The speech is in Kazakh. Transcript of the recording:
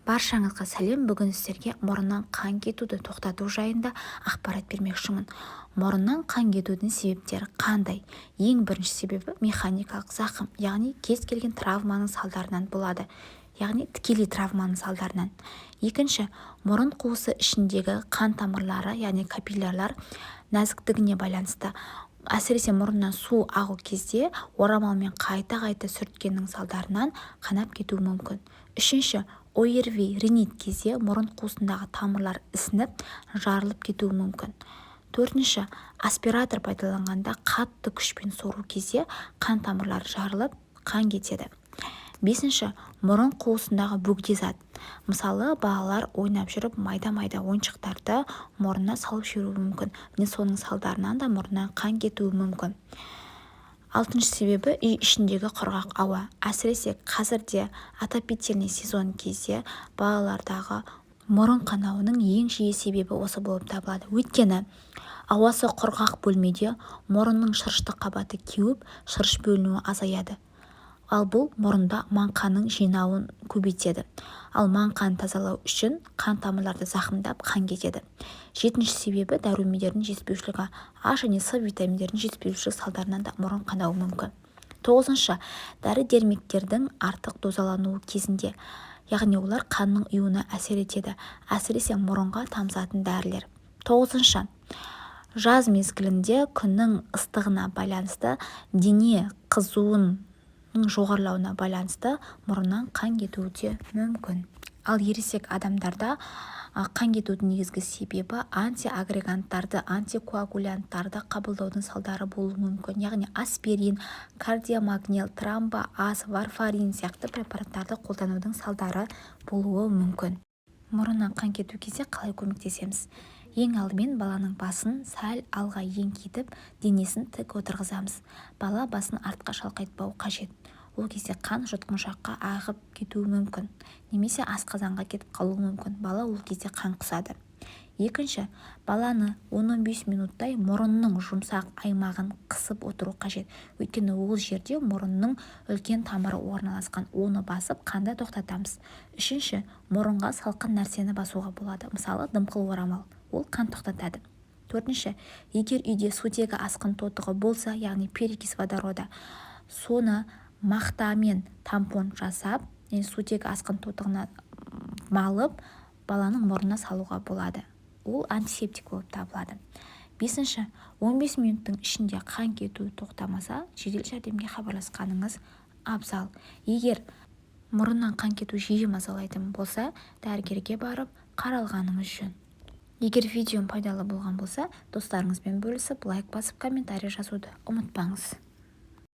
Баршаңызға сәлем. Бүгін сіздерге мұрыннан қан кетуді тоқтату жайында ақпарат бермекшімін. Мұрыннан қан кетудің себептері қандай? Ең бірінші себебі механикалық зақым, яғни кез келген травманың салдарынан болады. Яғни тікелей травманың салдарынан. Екінші, мұрын қуысы ішіндегі қан тамырлары, яғни капиллярлар нәзіктігіне байланысты. Әсіресе мұрыннан су ағу кезде орамалмен қайта-қайта сүрткеннің салдарынан қанап кетуі мүмкін. Үшінші, ОРВИ ринит кезде мұрын қуысындағы тамырлар ісініп, жарылып кетуі мүмкін. Төртінші, аспиратор пайдаланғанда қатты күшпен сору кезде қан тамырлары жарылып, қан кетеді. Бесінші, мұрын қуысындағы бөгде зат. Мысалы, балалар ойнап жүріп майда-майда ойыншықтарды мұрнына салып жіберуі мүмкін. Міне соның салдарынан да мұрнынан қан кетуі мүмкін. Алтыншы себебі үй ішіндегі құрғақ ауа. Әсіресе қазірде отопительный сезон кезде балалардағы мұрын қанауының ең жиі себебі осы болып табылады. Өйткені ауасы құрғақ бөлмеде мұрынның шырышты қабаты кеуіп, шырыш бөлінуі азаяды. Ал бұл мұрында маңқаның жинауын көбейтеді. Ал маңқаны тазалау үшін қан тамырларды зақымдап қан кетеді. Жетінші себебі дәрумендердің жетіспеушілігі, А және С витаминдерінің жетіспеушілігі салдарынан да мұрын қанауы мүмкін. Тоғызыншы, дәрі-дәрмектердің артық дозалануы кезінде, яғни олар қанның ұюына әсер етеді, әсіресе мұрынға тамызатын дәрілер. Тоғызыншы, жаз мезгілінде күннің ыстығына байланысты дене қызуының жоғарылауына байланысты мұрыннан қан кетуі де мүмкін. Ал ересек адамдарда қан кетудің негізгі себебі антиагреганттарды, антикоагулянттарды қабылдаудың салдары болуы мүмкін. Яғни аспирин, кардиомагнил, тромбоаз, варфарин сияқты препараттарды қолданудың салдары болуы мүмкін. Мұрыннан қан кету кезде қалай көмектесеміз? Ең алдымен баланың басын сәл алға еңкейтіп, денесін тік отырғызамыз. Бала басын артқа шалқайтпау қажет. Ол кезде қан жұтқыншаққа ағып кетуі мүмкін, немесе асқазанға кетіп қалуы мүмкін. Бала ол кезде қан құсады. Екінші, баланы 10-15 минуттай мұрынның жұмсақ аймағын қысып отыру қажет. Өйткені ол жерде мұрынның үлкен тамыры орналасқан. Оны басып, қанды тоқтатамыз. Үшінші, мұрынға салқын нәрсені басуға болады. Мысалы, дымқыл орамал. Ол қан тоқтатады. Төртінші, егер үйде сутегі асқын тотығы болса, яғни перекис водорода, соны мақтамен тампон жасап, сутегі асқын тотығына малып, баланың мұрнына салуға болады. Ол антисептик болып табылады. Бесінші, 15 минуттың ішінде қан кетуі тоқтамаса, жедел жәрдемге хабарласқаныңыз абзал. Егер мұрыннан қан кету жиі мазалайтын болса, дәрігерге барып қаралғаныңыз жөн. Егер видеом пайдалы болған болса, достарыңызбен бөлісіп, лайк басып, комментарий жазуды ұмытпаңыз.